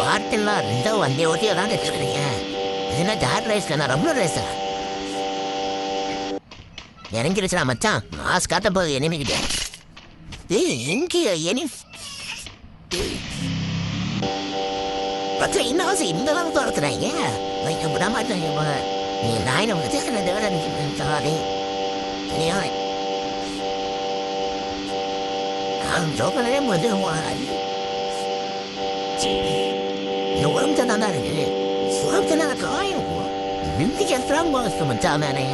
பாட்டெல்லாம் ரெண்டும் வண்டியை ஓட்டி விளாண்டுட்டு இருக்கிறீங்க. இது என்ன ஜார் ரைஸ்ல நான் ரொம்ப ரைஸா இறங்கிருச்சுடா மச்சான். மாஸ் காட்ட போகுது எனிமிக்கிட்ட. எங்கேயா எனி பச்சை இன்னும் இந்த அளவுக்கு துரத்துறாங்க. விட மாட்டேன். நீ நாயினை வச்சு சாரி ஜோக்கனே முதல் உடம்பு தான் இருக்கு. உடம்பு காயும் நிந்திக்கு எத்தனை போஸ்ட் மச்சான் தானே.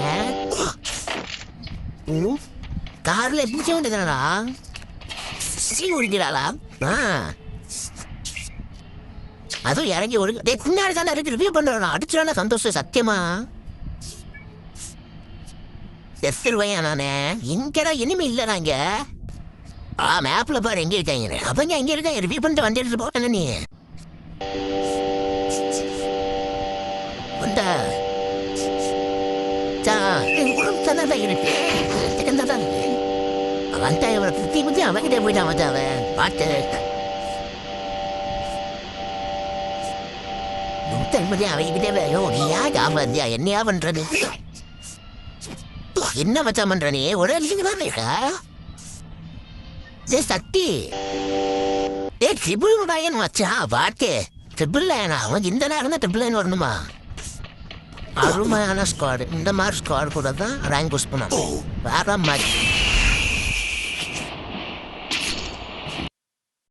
காரில் எப்படி வேண்டியதானா சீ குடிக்கிறாளா? அதுவும் இறங்கி ஒரு பின்னாடி தானே இருக்கு. ரிவ்யூ பண்ணுறேன் அடிச்சிடான சந்தோஷம் சத்தியமா. செத்துருவையா நானே. இங்கடா இனிமே இல்லைடா இங்க. மேப்பில் பாரு எங்கே இருக்காங்க. அவங்க எங்கே இருக்கா ரிவ்யூ பண்ணிட்டு வண்டி எடுத்து போட்டேன். நீ வந்தா தான் இருக்கு. தான் இருக்கு. அவன் தான் இவரை சுற்றி குத்தி அவன்கிட்ட போயிட்டான். வந்து அவன் பார்த்து அவங்கிட்டே நீயா காப்பாத்தியா என்னையா பண்றது? என்ன மச்சான் பண்ற நீ? ஒரு சக்தி ட்ரிபிள் நயன் மச்சா பாட்டு. ட்ரிபிள் நயனா? அவன் இந்த நேரம் தான் ட்ரிபிள் நயன் வரணுமா? அருமையான ஸ்குவாடு. இந்த மாதிரி ஸ்குவாடு கூட தான் ரேங்க் புஷ் பண்ணான். வேற மாதிரி